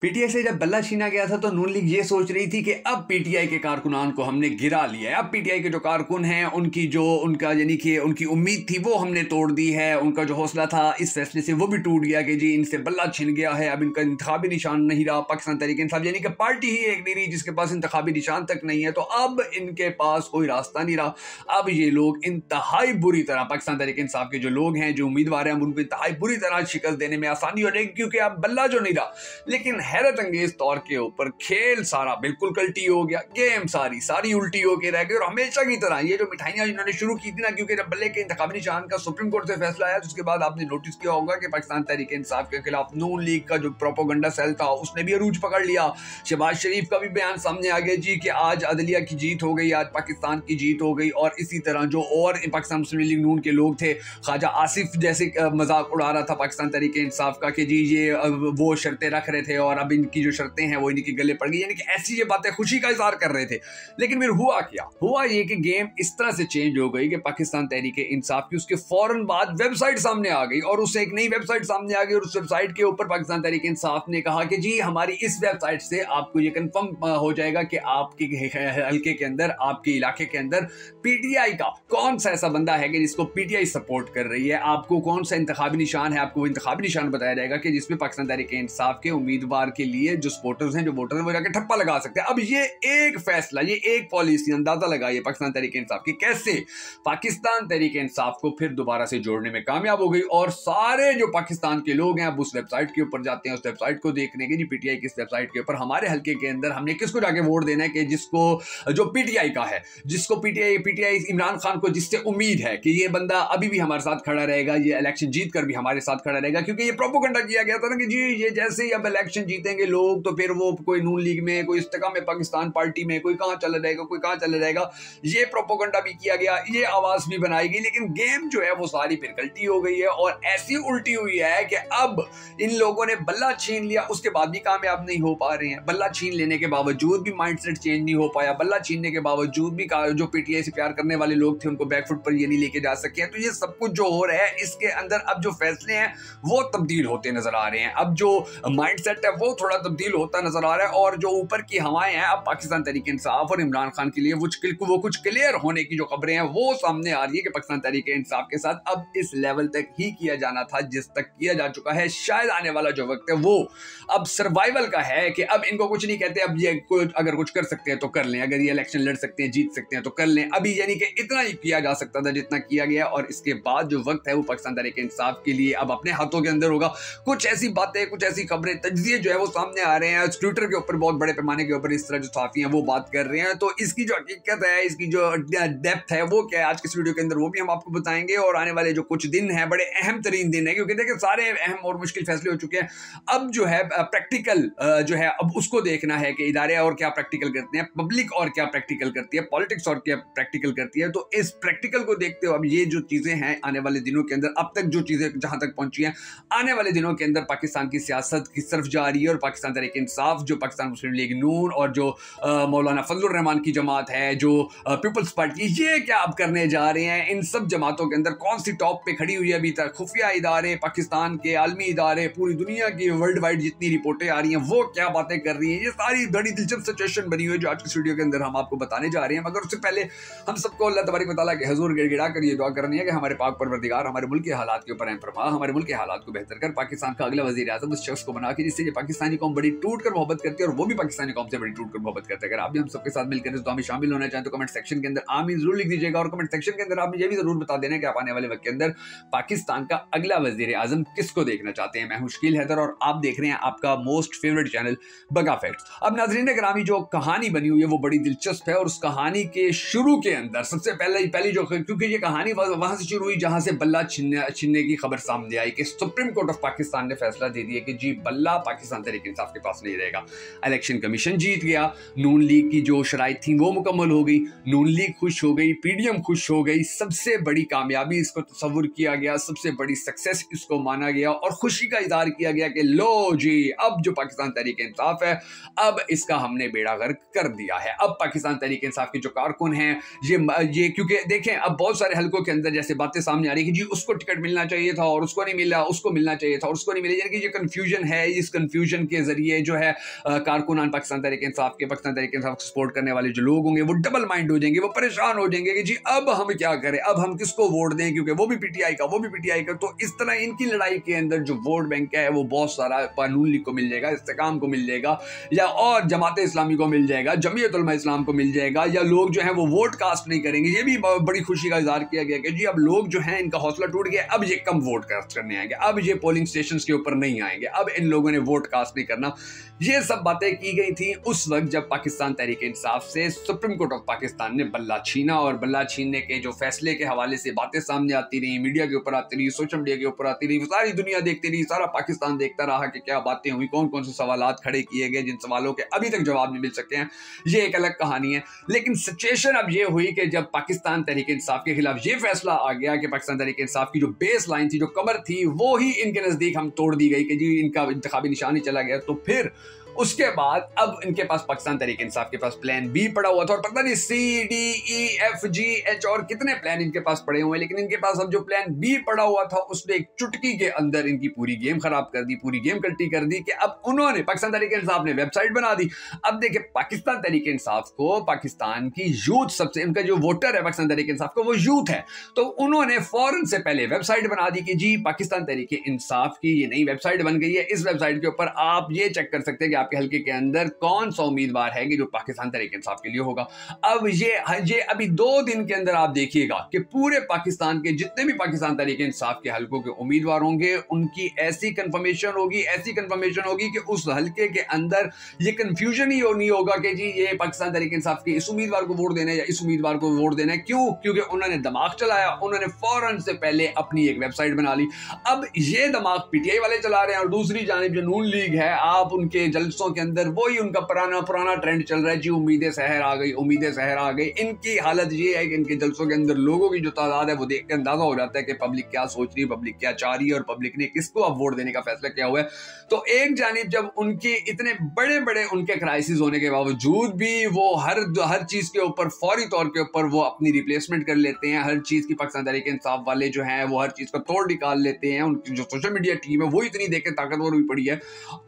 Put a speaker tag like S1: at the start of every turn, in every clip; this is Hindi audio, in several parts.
S1: पीटीआई से जब बल्ला छीना गया था तो नून लीग ये सोच रही थी कि अब पीटीआई के कारकुनान को हमने गिरा लिया है। अब पीटीआई के जो कारकुन हैं उनकी जो उनका यानी कि उनकी उम्मीद थी वो हमने तोड़ दी है। उनका जो हौसला था इस फैसले से वो भी टूट गया कि जी इनसे बल्ला छिन गया है। अब इनका इंतखाबी निशान नहीं रहा। पाकिस्तान तहरीक इंसाफ यानी कि पार्टी ही एक नहीं रही जिसके पास इंतखाबी निशान तक नहीं है, तो अब इनके पास कोई रास्ता नहीं रहा। अब ये लोग इंतहाई बुरी तरह पाकिस्तान तहरीक इंसाफ के जो लोग हैं, जो उम्मीदवार हैं, उनको इंतहाई बुरी तरह शिकस्त देने में आसानी हो जाएगी क्योंकि अब बल्ला जो नहीं रहा। लेकिन हैरत अंगेज तौर के ऊपर खेल सारा बिल्कुल कल्टी हो गया। गेम सारी उल्टी होके रह गई और हमेशा की तरह ये जो मिठाइयां इन्होंने शुरू की थी ना, क्योंकि जब बल्ले के इंतखाबी निशान का सुप्रीम कोर्ट से फैसला आया तो उसके बाद आपने नोटिस किया होगा कि पाकिस्तान तहरीक इंसाफ के खिलाफ नून लीग का जो प्रोपोगंडा सेल था उसने भी अरूज पकड़ लिया। शहबाज शरीफ का भी बयान सामने आ गया जी कि आज अदलिया की जीत हो गई, आज पाकिस्तान की जीत हो गई। और इसी तरह जो और पाकिस्तान मुस्लिम लीग नून के लोग थे, ख्वाजा आसिफ जैसे मजाक उड़ा रहा था पाकिस्तान तहरीक इंसाफ का कि जी ये वो शर्तें रख रहे थे और अब इनकी जो शर्तें हैं वो इनके गले पड़ गई, यानी कि ऐसी ये बातें खुशी का इजहार कर रहे थे। लेकिन फिर हुआ क्या? हुआ ये कि गेम इस तरह से चेंज हो गई कि पाकिस्तान तहरीक इंसाफ की उसके फौरन बाद वेबसाइट सामने आ गई और उससे एक नई वेबसाइट सामने आ गई और उस वेबसाइट के ऊपर पाकिस्तान तहरीक इंसाफ ने कहा कि जी हमारी इस वेबसाइट से आपको ये कंफर्म हो जाएगा कि आपके हल्के के अंदर, आपके इलाके के अंदर पीटीआई का कौन सा ऐसा बंदा है कि जिसको पीटीआई सपोर्ट कर रही है। आपको कौन सा इंतखाबी निशान है, आपको वो इंतखाबी निशान बताया जाएगा कि जिसमें पाकिस्तान तहरीक इंसाफ के उम्मीदवार के लिए जो सपोर्टर्स हैं, जो वोटर हैं, वो जाके ठप्पा लगा सकते हैं। अब ये एक फैसला, ये एक पॉलिसी अंदाजा लगाइए पाकिस्तान तहरीक इंसाफ की कैसे पाकिस्तान तहरीक इंसाफ को फिर दोबारा से जोड़ने में कामयाब हो गई। और सारे जो पाकिस्तान के लोग हैं अब उस वेबसाइट के ऊपर जाते हैं, उस वेबसाइट को देखने के जी पीटीआई किस वेबसाइट के ऊपर हमारे हल्के के अंदर हमने किसको जाके वोट देना है कि जिसको जो पीटीआई का है, जिसको पीटीआई इमरान खान को जिससे उम्मीद है कि ये बंदा अभी भी हमारे साथ खड़ा रहेगा, ये इलेक्शन जीत कर भी हमारे साथ खड़ा रहेगा। क्योंकि ये प्रोपोगंडा किया गया था ना कि जी ये जैसे ही अब इलेक्शन जीतेंगे लोग तो फिर वो कोई नून लीग में, कोई इस्तेकाम में पाकिस्तान पार्टी में, कोई कहां चला जाएगा, कोई कहां चला जाएगा। ये प्रोपोगंडा भी किया गया, ये आवाज भी बनाई गई। लेकिन गेम जो है वो सारी फिर गलती हो गई है और ऐसी उल्टी हुई है कि अब इन लोगों ने बल्ला छीन लिया, उसके बाद भी कामयाब नहीं हो पा रहे हैं। बल्ला छीन लेने के बावजूद भी माइंडसेट चेंज नहीं हो पाया। बल्ला छीनने के बावजूद भी जो पीटीआई से प्यार करने वाले लोग थे उनको बैकफुट पर ये नहीं लेके जा सके हैं। तो ये सब कुछ जो हो रहा है इसके अंदर अब जो फैसले हैं वो तब्दील होते नजर आ रहे हैं। अब जो माइंडसेट है वो थोड़ा तब्दील होता नजर आ रहा है और जो ऊपर की हवाएं हैं अब पाकिस्तान तहरीक इंसाफ और इमरान खान के लिए वो कुछ क्लियर होने की जो खबरें हैं वो सामने आ रही है कि पाकिस्तान तहरीक इंसाफ के साथ अब इस लेवल तक ही किया जाना था जिस तक किया जा चुका है। शायद आने वाला जो वक्त है वो अब सर्वाइवल का है कि अब इनको कुछ नहीं कहते, अब ये अगर कुछ कर सकते हैं तो कर लें, अगर ये इलेक्शन लड़ सकते हैं, जीत सकते हैं तो कर लें। अभी यानी कि इतना ही किया जा सकता था जितना किया गया और इसके बाद जो वक्त है वो पाकिस्तान तहरीक इंसाफ के लिए अब अपने हाथों के अंदर होगा। कुछ ऐसी बातें, कुछ ऐसी खबरें, तज्जिए जो है वो सामने आ रहे हैं ट्विटर के ऊपर, बहुत बड़े पैमाने के ऊपर इस तरह जो साथी हैं वो बात कर रहे हैं। तो इसकी जो हकीकत है, इसकी जो डेप्थ है वो क्या है आज के इस वीडियो के अंदर वो भी हम आपको बताएंगे। और आने वाले जो कुछ दिन हैं बड़े अहम तरीन दिन है क्योंकि देखिए सारे अहम और मुश्किल फैसले हो चुके हैं। अब जो है प्रैक्टिकल जो है अब उसको देखना है कि इदारे और क्या प्रैक्टिकल करते हैं, पब्लिक और क्या प्रैक्टिकल करती है, पॉलिटिक्स और क्या प्रैक्टिकल करती है। तो इस प्रैक्टिकल को देखते हुए अब ये जो चीजें हैं आने वाले दिनों के अंदर, अब तक जो चीजें जहां तक पहुंची हैं, आने वाले दिनों के अंदर पाकिस्तान की सियासत किस तरफ जा रही है और पाकिस्तान तहरीक इंसाफ, जो पाकिस्तान मुस्लिम लीग नून और जो मौलाना फजलुर रहमान की जमात है, जो पीपल्स पार्टी, ये क्या अब करने जा रहे हैं। इन सब जमातों के अंदर कौन सी टॉप पे खड़ी हुई है अभी तक, खुफिया इदारे, पाकिस्तान के आलमी इदारे, पूरी दुनिया की वर्ल्ड वाइड जितनी रिपोर्टें आ रही हैं वो क्या बातें कर रही हैं। ये सारी बड़ी दिलचस्प सिचुएशन बनी हुई है जो आज की वीडियो के अंदर हम आपको बताने जा रहे हैं। मगर उससे पहले हम सबको अल्लाह तबारक व तआला के हुजूर गिड़गिड़ा कर ये दुआ करनी है कि हमारे पाक परवरदिगार हमारे मुल्क के हालात के ऊपर रहम फरमा, हमारे मुल्क के हालात को बेहतर कर, पाकिस्तान का अगला वजीर आज़म उस शख्स को बना के जिससे ये पाकिस्तानी कौम बड़ी टूट कर मोहब्बत करती है और वो भी पाकिस्तानी कौम से बड़ी टूट कर मोहब्बत करता है। अगर आप भी हम सबके साथ मिलकर इस दुआ में शामिल होना चाहें तो कमेंट सेक्शन के अंदर आमीन जरूर लिख दीजिएगा और कमेंट सेक्शन के अंदर आप ये भी जरूर बता देना कि आप आने वाले वक्त के अंदर पाकिस्तान का अगला वजीर आज़म किसको देखना चाहते हैं। मैं हूं शकील हैदर और आप देख रहे हैं आपका मोस्ट फेवरेट चैनल बगा फैक्ट्स। अब नाज़रीन ग्रामी, जो कहानी बनी हुई है वो बड़ी दिलचस्प है और उस कहानी के शुरू के अंदर सबसे पहली जो, क्योंकि ये कहानी वहां से शुरू हुई जहां से बल्ला छीनने की खबर सामने आई कि सुप्रीम कोर्ट ऑफ पाकिस्तान ने फैसला दे दिया कि जी बल्ला पाकिस्तान तहरीक इंसाफ के पास नहीं रहेगा। इलेक्शन कमीशन जीत गया, नून लीग की जो शराइत थी वो मुकम्मल हो गई, नून लीग खुश हो गई, पीडीएम खुश हो गई। सबसे बड़ी कामयाबी इसको तस्वुर किया गया, सबसे बड़ी सक्सेस इसको माना गया और खुशी का इजहार किया गया कि लो जी अब जो पाकिस्तान तहरीक इंसाफ है अब इसका हमने बेड़ा गर्क कर दिया है। अब पाकिस्तान तहरीक इंसाफ के जो कारकुन हैं ये क्योंकि देखें अब बहुत सारे हलकों के अंदर जैसे बातें सामने आ रही है कि जी उसको टिकट मिलना चाहिए था और उसको नहीं मिला, उसको मिला चाहिए था और उसको नहीं मिला, यानी कि ये कंफ्यूजन है। इस कंफ्यूजन कन्फ्यूजन के जरिए जो है कारकुनान पाकिस्तान तहरीक-ए-इंसाफ के, पाकिस्तान तहरीक-ए-इंसाफ को सपोर्ट करने वाले जो लोग होंगे वो डबल माइंड हो जाएंगे, वो परेशान हो जाएंगे कि जी अब हम क्या करें, अब हम किसको वोट दें, क्योंकि वो भी पीटीआई का, वो भी पीटीआई का। तो इस तरह इनकी लड़ाई के अंदर जो वोट बैंक है वो बहुत सारा नून लीग को मिल जाएगा, इस्तेकाम को मिल जाएगा, या और जमात इस्लामी को मिल जाएगा, जमीयत उलमा इस्लाम को मिल जाएगा, या लोग जो है वो वोट कास्ट नहीं करेंगे। ये भी बड़ी खुशी का इजहार किया गया कि जी अब लोग जो है इनका हौसला टूट गया, अब ये कम वोट कास्ट करने आएंगे, अब ये पोलिंग स्टेशन के ऊपर नहीं आएंगे, अब इन लोगों ने वोट कास्ट नहीं करना। ये सब बातें की गई थी उस वक्त जब पाकिस्तान तहरीक-ए-इंसाफ से सुप्रीम कोर्ट ऑफ पाकिस्तान ने बल्ला छीना, और बल्ला छीनने के जो फैसले के हवाले से बातें सामने आती रही, मीडिया के ऊपर आती रही, सोशल मीडिया के ऊपर आती रही, सारी दुनिया देखती रही, सारा पाकिस्तान देखता रहा कि क्या बातें हुई, कौन कौन से सवालात खड़े किए गए जिन सवालों के अभी तक जवाब नहीं मिल सकते हैं। ये एक अलग कहानी है। लेकिन सिचुएशन अब ये हुई कि जब पाकिस्तान तहरीक-ए-इंसाफ के खिलाफ ये फैसला आ गया कि पाकिस्तान तहरीक-ए-इंसाफ की जो बेस लाइन थी, जो कमर थी, वो ही इनके नजदीक हम तोड़ दी गई कि जी इनका इंतखाबी निशान ही चला गया। तो फिर उसके बाद अब इनके पास पाकिस्तान तहरीक-ए-इंसाफ के पास प्लान बी पड़ा हुआ था, और पता नहीं CDEFGH और कितने प्लान इनके पास पड़े हुए हैं, लेकिन इनके पास अब जो प्लान बी पड़ा हुआ था उसने एक चुटकी के अंदर इनकी पूरी गेम खराब कर दी, पूरी गेम कल्टी कर दी कि अब उन्होंने, पाकिस्तान तहरीक-ए-इंसाफ ने वेबसाइट बना दी। अब देखिए पाकिस्तान तहरीक-ए-इंसाफ को पाकिस्तान की यूथ, सबसे इनका जो वोटर है पाकिस्तान तहरीक-ए-इंसाफ का वो यूथ है, तो उन्होंने फौरन से पहले वेबसाइट बना दी कि जी पाकिस्तान तहरीक-ए-इंसाफ की ये नई वेबसाइट बन गई है, इस वेबसाइट के ऊपर आप ये चेक कर सकते हैं कि आपके हल्के के अंदर कौन सा उम्मीदवार है कि जो पाकिस्तान तहरीक-ए-इंसाफ के लिए होगा। अब ये अभी 2 दिन के अंदर आप देखिएगा कि पूरे पाकिस्तान के जितने भी पाकिस्तान तहरीक-ए-इंसाफ के हल्कों के उम्मीदवार होंगे उनकी ऐसी कंफर्मेशन होगी कि उस हल्के के अंदर ये कंफ्यूजन ही नहीं होगा कि जी ये पाकिस्तान तहरीक-ए-इंसाफ के इस उम्मीदवार को वोट देना है या इस उम्मीदवार को वोट देना है। क्यों? क्योंकि उन्होंने दिमाग चलाया, उन्होंने फौरन से पहले अपनी एक वेबसाइट बना ली। अब ये दिमाग पीटीआई वाले चला रहे हैं, और दूसरी जानिब जो नून लीग है, आप उनके जलसों के अंदर वही उनका पुराना ट्रेंड चल रहा है जी, उम्मीदें सहर आ गई, उम्मीदें सहर आ गई। इनकी हालत ये है कि इनके जलसों के अंदर लोगों की जो तादाद है वो देख के अंदाजा हो जाता है कि पब्लिक क्या सोच रही है, पब्लिक क्या चाह रही है, और पब्लिक ने किसको अब वोट देने का फैसला किया हुआ है। तो एक जानिब जब उनके इतने बड़े बड़े उनके क्राइसिस होने के बावजूद भी वो हर चीज के ऊपर फौरी तौर के ऊपर वो अपनी रिप्लेसमेंट कर लेते हैं, हर चीज की पाकिस्तान तहरीक-ए-इंसाफ वाले जो हैं वो हर चीज का तोड़ निकाल लेते हैं, उनकी जो सोशल मीडिया टीम है वो इतनी देख के ताकतवर हुई पड़ी है।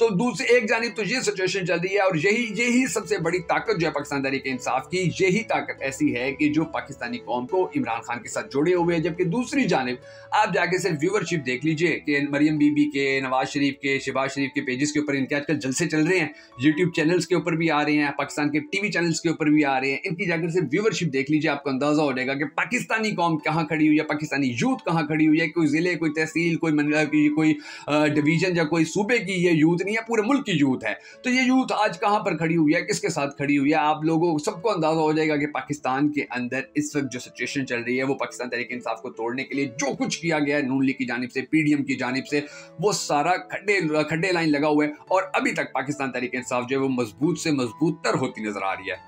S1: तो दूसरी एक जानिब तो ये सिचुएशन चल रही है, और यही सबसे बड़ी ताकत जो है पाकिस्तान तहरीक-ए-इंसाफ की, यही ताकत ऐसी है कि जो पाकिस्तानी कौम को इमरान खान के साथ जुड़े हुए हैं। जबकि दूसरी जानिब आप जाके सिर्फ व्यूवरशिप देख लीजिए कि मरियम बीबी के, नवाज शरीफ के, शहबाज शरीफ के पेजेस के ऊपर इनके आजकल जलसे चल रहे हैं, यूट्यूब चैनल्स के ऊपर भी आ रहे हैं, पाकिस्तान के टीवी चैनल्स के ऊपर भी आ रहे हैं। इनकी जाकर सिर्फ व्यूवरशिप देख लीजिए, आपको अंदाजा हो जाएगा कि पाकिस्तानी कौम कहाँ खड़ी हुई है, पाकिस्तानी यूथ कहाँ खड़ी हुई है। कोई जिले, कोई तहसील, कोई डिवीजन या कोई सूबे की ये यूथ नहीं है, पूरे मुल्क की यूथ है। तो ये यूथ आज कहाँ पर खड़ी हुई है, किसके साथ खड़ी हुई है, आप लोगों को सबको अंदाजा हो जाएगा कि पाकिस्तान के अंदर इस वक्त जो सिचुएशन चल रही है वो पाकिस्तान तहरीक-ए-इंसाफ को तोड़ने के लिए जो कुछ किया गया है नून लीग की जानिब से, पीडीएम की जानिब से, वो सारा खड्डे लाइन लगा हुआ है, और अभी तक पाकिस्तान तहरीक-ए-इंसाफ जो है वो मजबूत से मजबूत तर होती नजर आ रही है।